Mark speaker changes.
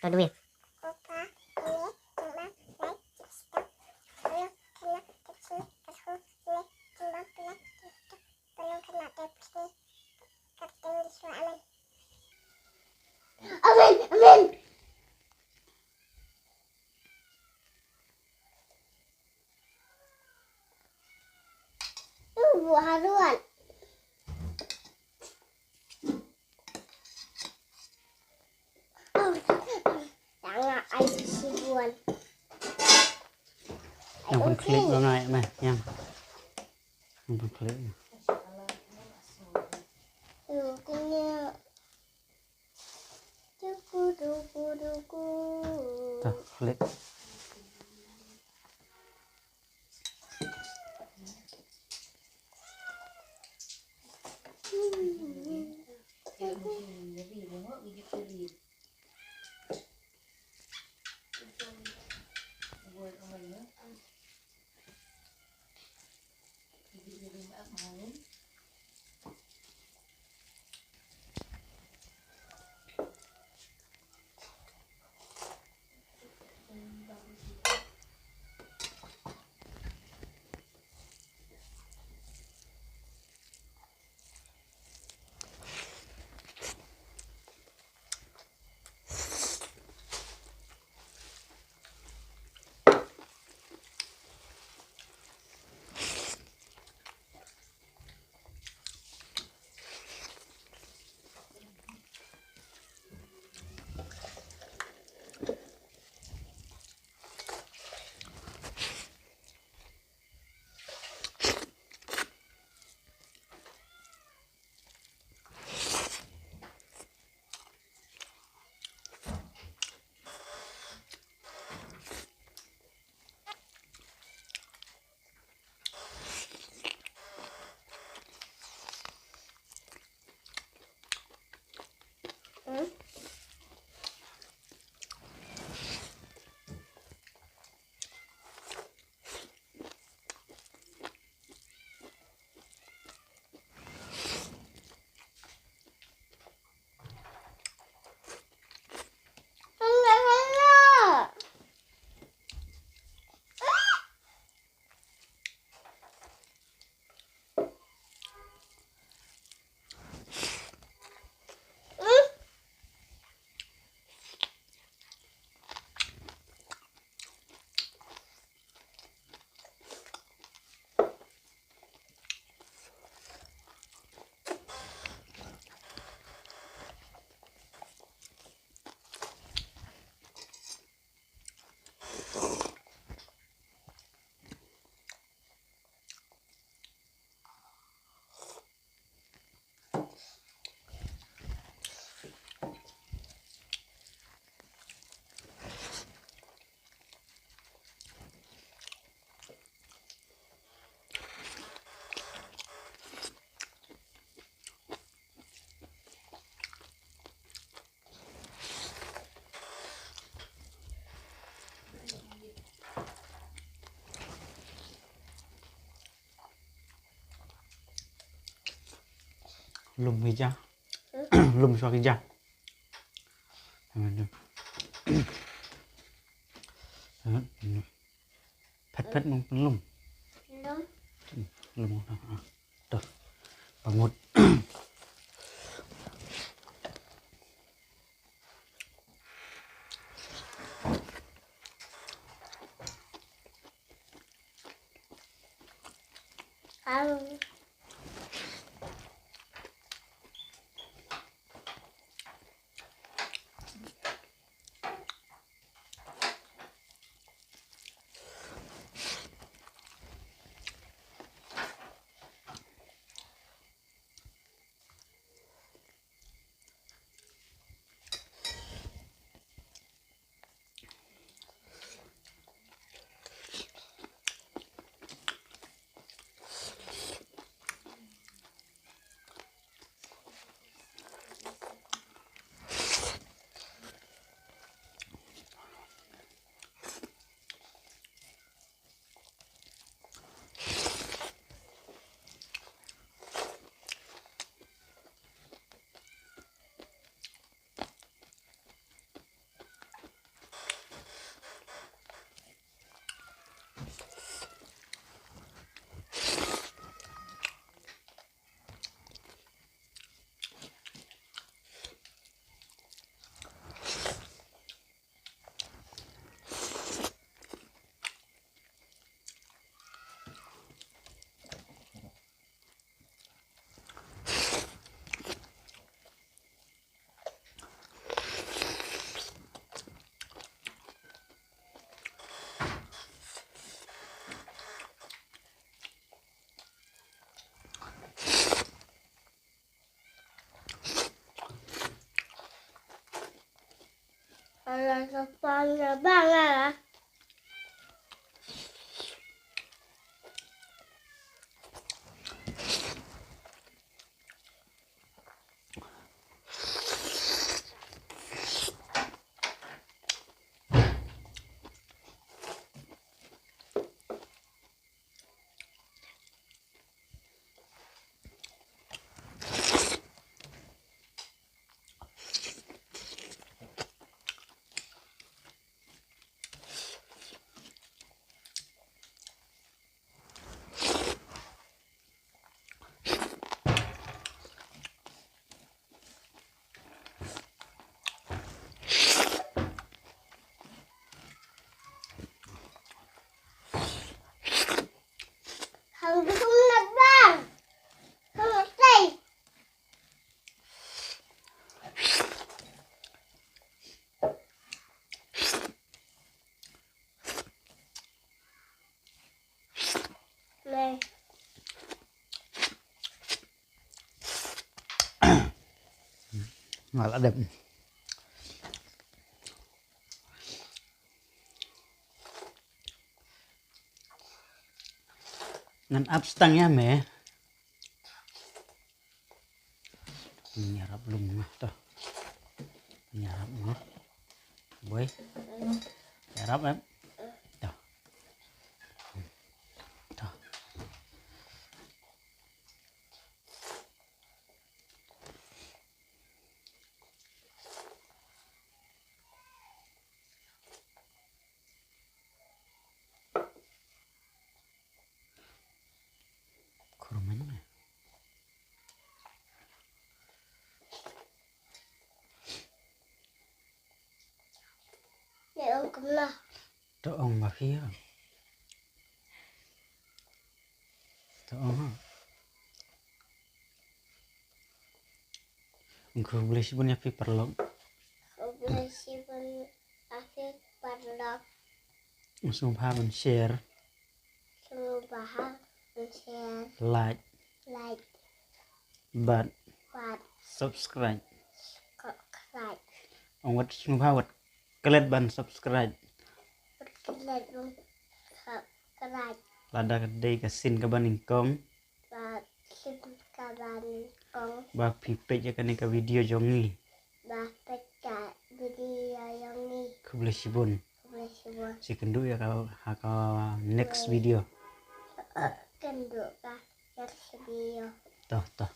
Speaker 1: Rồi đúng không?
Speaker 2: Amin, amin. Buah haruan. Jangan air sibuan.
Speaker 3: Yang pun klik lo naik mah, yang pun klik.
Speaker 2: Rukunya. Duku.
Speaker 3: Tuh klik. Lùm hijau. Lùm suak hijau. Pet mong lùm. Lùm. Tuh. Bangun.
Speaker 2: Ada depannya banget. Không là bang. Không là tay. Này.
Speaker 3: Malah ada. Ngan abstangnya me. Nyarap belum mah tuh. Nyarap mah. Boy. Nyarap em. Tuh. Tuh. Kurmanya mah.
Speaker 2: Để ông cầm nào.
Speaker 3: Tuh ong mah iya. Tuh ong. Engkau boleh sih punya paper log.
Speaker 2: Operasi pun akhir pada
Speaker 3: Langsung paham share,
Speaker 2: semua bahan share,
Speaker 3: like,
Speaker 2: like,
Speaker 3: but
Speaker 2: buat
Speaker 3: subscribe.
Speaker 2: like,
Speaker 3: Ong wat semua paham wat. Kelet ban subscribe.
Speaker 2: berkelet dong, like,
Speaker 3: Lada kedai kesin ke baningkong.
Speaker 2: và xin các bạn có
Speaker 3: Ba pipet ya kan ke video jongi.
Speaker 2: và tất cả video yang ni
Speaker 3: Kau boleh sibun.
Speaker 2: boleh semua
Speaker 3: Si kendu ya kau next video.
Speaker 2: cần được các video.
Speaker 3: Toh toh.